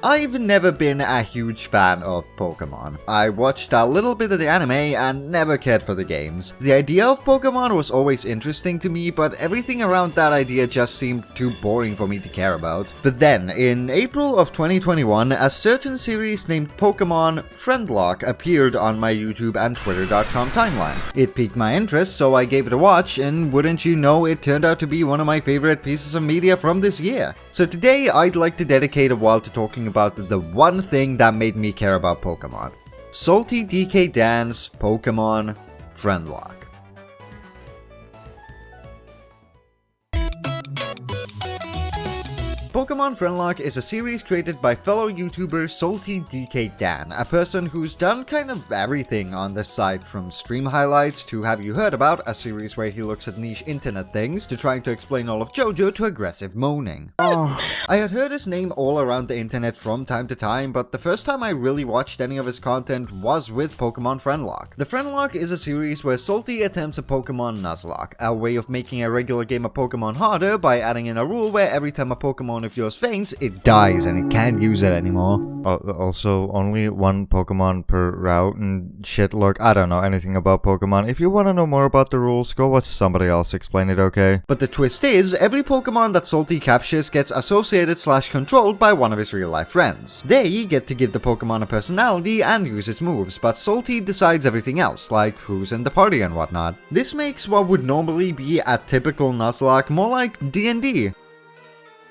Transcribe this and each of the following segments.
I've never been a huge fan of Pokémon. I watched a little bit of the anime and never cared for the games. The idea of Pokémon was always interesting to me, but everything around that idea just seemed too boring for me to care about. But then, in April of 2021, a certain series named Pokémon Friendlocke appeared on my YouTube and Twitter.com timeline. It piqued my interest, so I gave it a watch, and wouldn't you know, it turned out to be one of my favorite pieces of media from this year. So today, I'd like to dedicate a while to talking about the one thing that made me care about Pokémon. SaltyDkDan's Pokémon Friendlocke. Pokémon Friendlocke is a series created by fellow YouTuber SaltyDkDan, a person who's done kind of everything on this site, from stream highlights to Have You Heard About, a series where he looks at niche internet things, to trying to explain all of JoJo to aggressive moaning. I had heard his name all around the internet from time to time, but the first time I really watched any of his content was with Pokémon Friendlocke. The Friendlocke is a series where Salty attempts a Pokémon Nuzlocke, a way of making a regular game of Pokémon harder by adding in a rule where every time a Pokémon of yours faints, it dies and it can't use it anymore. Also, only one Pokemon per route and shit. Look, I don't know anything about Pokemon. If you want to know more about the rules, go watch somebody else explain it, okay? But the twist is, every Pokemon that Salty captures gets associated/controlled by one of his real-life friends. They get to give the Pokemon a personality and use its moves, but Salty decides everything else, like who's in the party and whatnot. This makes what would normally be a typical Nuzlocke more like D&D.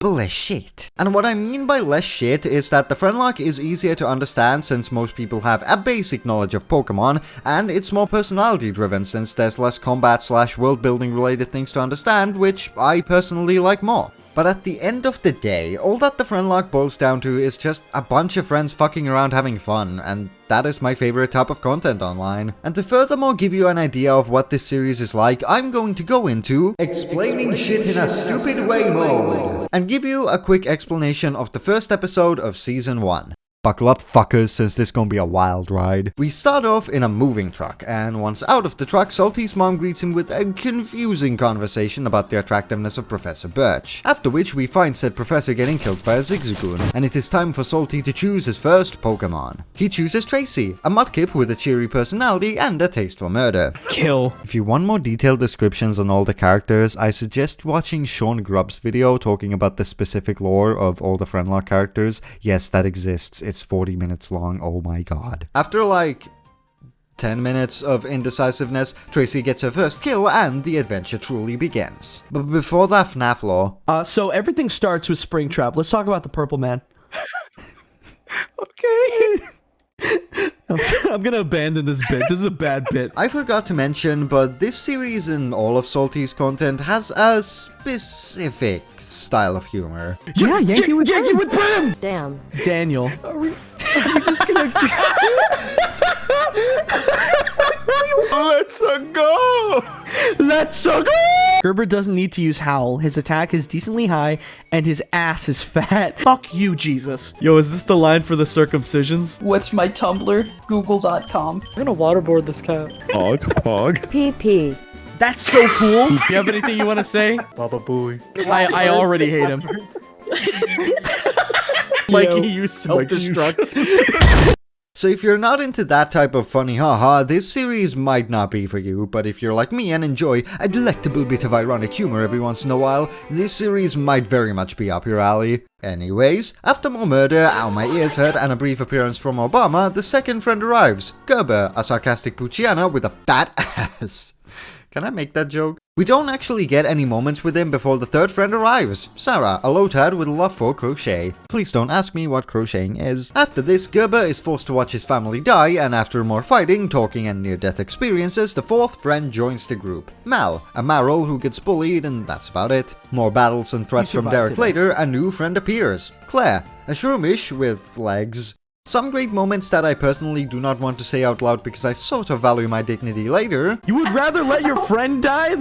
Less shit. And what I mean by less shit is that the Friendlocke is easier to understand since most people have a basic knowledge of Pokemon, and it's more personality driven since there's less combat/world building related things to understand, which I personally like more. But at the end of the day, all that the Friendlocke boils down to is just a bunch of friends fucking around having fun, and that is my favorite type of content online. And to furthermore give you an idea of what this series is like, I'm going to go into explaining shit in a stupid way mode, and give you a quick explanation of the first episode of Season 1. Buckle up, fuckers, since this gonna be a wild ride. We start off in a moving truck, and once out of the truck, Salty's mom greets him with a confusing conversation about the attractiveness of Professor Birch. After which, we find said professor getting killed by a Zigzagoon, and it is time for Salty to choose his first Pokemon. He chooses Tracy, a mudkip with a cheery personality and a taste for murder. Kill. If you want more detailed descriptions on all the characters, I suggest watching Sean Grubbs' video talking about the specific lore of all the Friendlocke characters. Yes, that exists. It's 40 minutes long, oh my god. After like 10 minutes of indecisiveness, Tracy gets her first kill and the adventure truly begins. But before that, FNAF lore. So everything starts with Springtrap. Let's talk about the purple man. Okay. I'm gonna abandon this bit. This is a bad bit. I forgot to mention, but this series and all of Salty's content has a specific style of humor. Yeah, Yankee with Brim! Damn. Daniel. Are we just gonna... Let's go! Let's go! Gerber doesn't need to use Howl. His attack is decently high, and his ass is fat. Fuck you, Jesus. Yo, is this the line for the circumcisions? What's my Tumblr? Google.com. I'm gonna waterboard this cat. Pog. PP. That's so cool. Do you have anything you want to say? Baba Booey. I already hate him. Mikey, you self-destruct. So if you're not into that type of funny haha, this series might not be for you, but if you're like me and enjoy a delectable bit of ironic humor every once in a while, this series might very much be up your alley. Anyways, after more murder, ow my ears hurt, and a brief appearance from Obama, the second friend arrives, Gerber, a sarcastic Poochiana with a fat ass. Can I make that joke? We don't actually get any moments with him before the third friend arrives, Sarah, a lotad with a love for crochet. Please don't ask me what crocheting is. After this, Gerber is forced to watch his family die, and after more fighting, talking, and near-death experiences, the fourth friend joins the group. Mal, a Marl who gets bullied, and that's about it. More battles and threats from Derek later, a new friend appears, Claire, a shroomish with legs. Some great moments that I personally do not want to say out loud because I sort of value my dignity later. You would rather let your friend die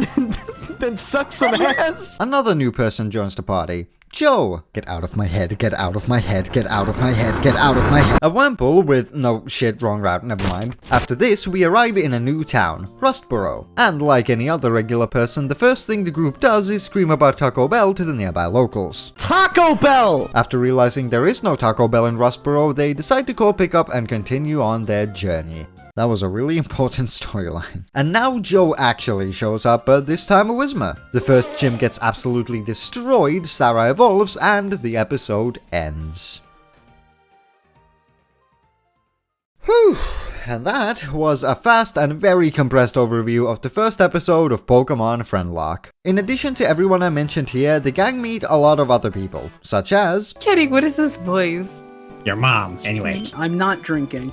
than suck some ass? Another new person joins the party. Joe. Get out of my head, get out of my head, get out of my head, get out of my head. A Wample with... no, shit, wrong route, never mind. After this, we arrive in a new town, Rustboro. And like any other regular person, the first thing the group does is scream about Taco Bell to the nearby locals. Taco Bell! After realizing there is no Taco Bell in Rustboro, they decide to call pickup and continue on their journey. That was a really important storyline. And now Joe actually shows up, but this time a Whismer. The first gym gets absolutely destroyed, Sarah evolves, and the episode ends. Whew! And that was a fast and very compressed overview of the first episode of Pokémon Friendlocke. In addition to everyone I mentioned here, the gang meet a lot of other people, such as... Kenny, what is this voice? Your mom's, anyway. I'm not drinking.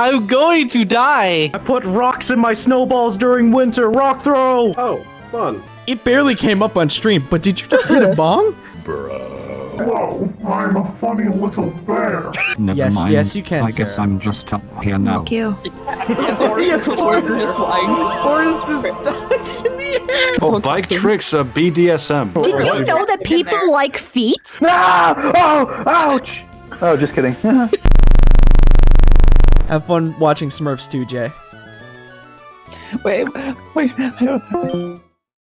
I'm going to die! I put rocks in my snowballs during winter. Rock throw! Oh, fun. It barely came up on stream, but did you just hit a bong? Hello, I'm a funny little bear. Never mind. Yes, you can, I guess Sarah. I'm just up here now. Thank you. Forrest is flying. Forrest is stuck in the air. Oh, bike tricks, BDSM. Did you know that people like feet? Ah! Oh! Ouch! Oh, just kidding. Have fun watching Smurfs 2, Jay. Wait.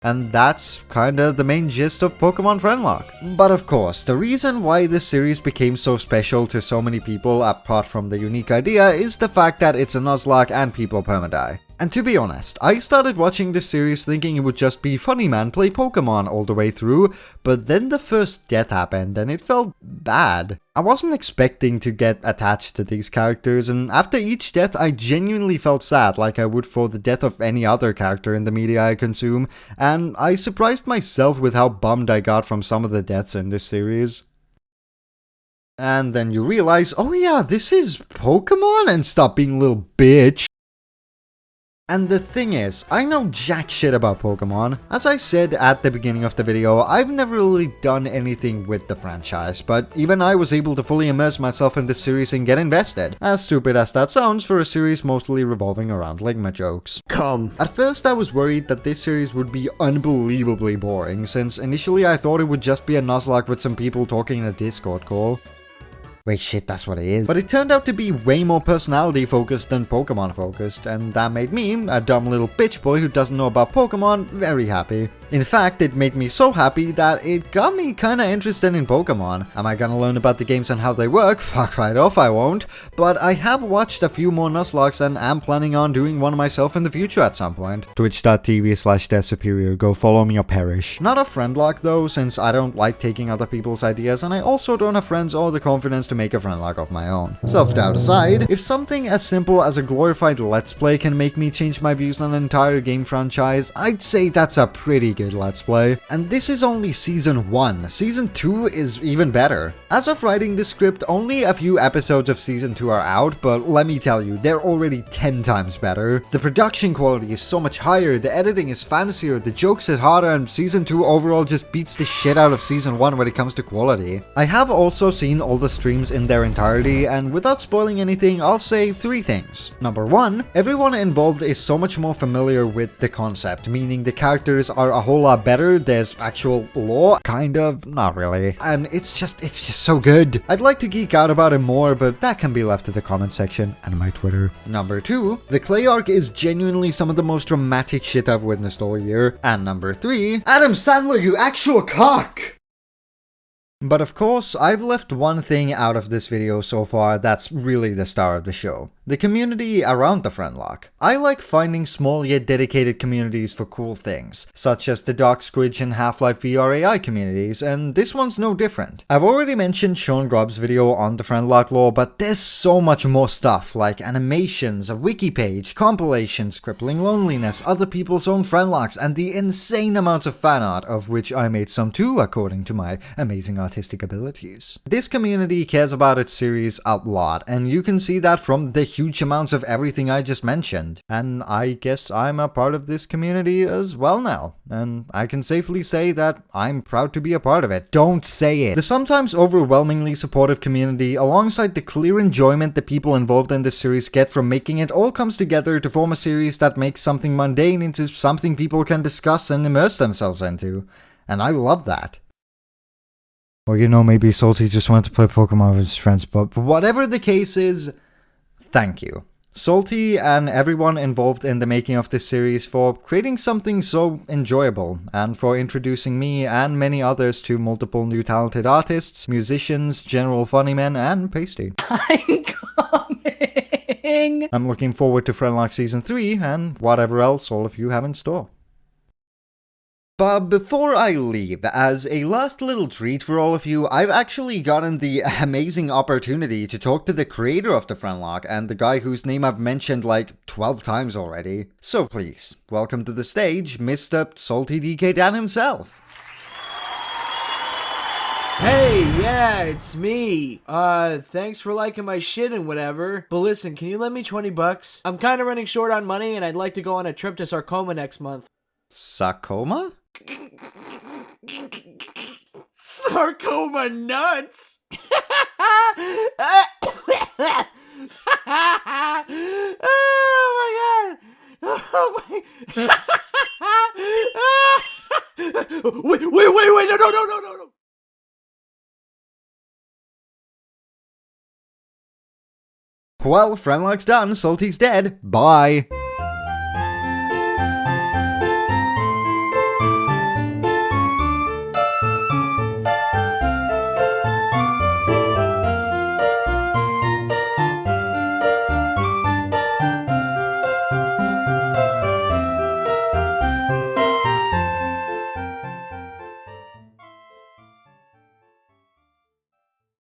And that's kinda the main gist of Pokémon Friendlocke. But of course, the reason why this series became so special to so many people, apart from the unique idea, is the fact that it's a Nuzlocke and people permadie. And to be honest, I started watching this series thinking it would just be funny man play Pokemon all the way through, but then the first death happened and it felt bad. I wasn't expecting to get attached to these characters, and after each death I genuinely felt sad like I would for the death of any other character in the media I consume, and I surprised myself with how bummed I got from some of the deaths in this series. And then you realize, oh yeah, this is Pokemon, and stop being a little bitch. And the thing is, I know jack shit about Pokemon. As I said at the beginning of the video, I've never really done anything with the franchise, but even I was able to fully immerse myself in this series and get invested. As stupid as that sounds for a series mostly revolving around Ligma jokes. Come. At first I was worried that this series would be unbelievably boring, since initially I thought it would just be a Nuzlocke with some people talking in a Discord call. Wait, shit, that's what it is. But it turned out to be way more personality focused than Pokemon focused, and that made me, a dumb little bitch boy who doesn't know about Pokemon, very happy. In fact, it made me so happy that it got me kinda interested in Pokemon. Am I gonna learn about the games and how they work? Fuck right off, I won't. But I have watched a few more Nuzlockes and am planning on doing one myself in the future at some point. Twitch.tv/TheSyperior, go follow me or perish. Not a Friendlocke though, since I don't like taking other people's ideas, and I also don't have friends or the confidence to make a Friendlocke of my own. Self-doubt aside, if something as simple as a glorified Let's Play can make me change my views on an entire game franchise, I'd say that's a pretty good Let's Play. And this is only Season 1. Season 2 is even better. As of writing this script, only a few episodes of Season 2 are out, but let me tell you, they're already 10 times better. The production quality is so much higher, the editing is fancier, the jokes hit harder, and Season 2 overall just beats the shit out of Season 1 when it comes to quality. I have also seen all the streams in their entirety, and without spoiling anything, I'll say 3 things. Number 1, everyone involved is so much more familiar with the concept, meaning the characters are a whole lot better, there's actual lore, kind of, not really, and it's just so good. I'd like to geek out about it more, but that can be left to the comment section and my Twitter. Number 2, the Clay arc is genuinely some of the most dramatic shit I've witnessed all year. And number 3, Adam Sandler, you actual cock! But of course, I've left one thing out of this video so far that's really the star of the show. The community around the Friendlocke. I like finding small yet dedicated communities for cool things, such as the Dark Squidge and Half-Life VR AI communities, and this one's no different. I've already mentioned Sean Grubbs' video on the Friendlocke lore, but there's so much more stuff, like animations, a wiki page, compilations, crippling loneliness, other people's own Friendlocks, and the insane amounts of fan art, of which I made some too, according to my amazing artistic abilities. This community cares about its series a lot, and you can see that from the huge amounts of everything I just mentioned. And I guess I'm a part of this community as well now, and I can safely say that I'm proud to be a part of it. Don't say it! The sometimes overwhelmingly supportive community, alongside the clear enjoyment the people involved in this series get from making it, all comes together to form a series that makes something mundane into something people can discuss and immerse themselves into. And I love that. Or, you know, maybe Salty just wanted to play Pokemon with his friends, but whatever the case is, thank you. Salty and everyone involved in the making of this series for creating something so enjoyable, and for introducing me and many others to multiple new talented artists, musicians, general funny men, and Pasty. I'm coming. I'm looking forward to Friendlocke Season 3 and whatever else all of you have in store. But before I leave, as a last little treat for all of you, I've actually gotten the amazing opportunity to talk to the creator of the Friendlocke and the guy whose name I've mentioned like 12 times already. So please, welcome to the stage, Mr. SaltyDkDan himself. Hey, yeah, it's me. Thanks for liking my shit and whatever. But listen, can you lend me 20 bucks? I'm kind of running short on money and I'd like to go on a trip to Sarcoma next month. Sarcoma? Sarcoma nuts! Oh my god! Oh my... wait, no! Well, Friendlocke's done, Salty's dead. Bye.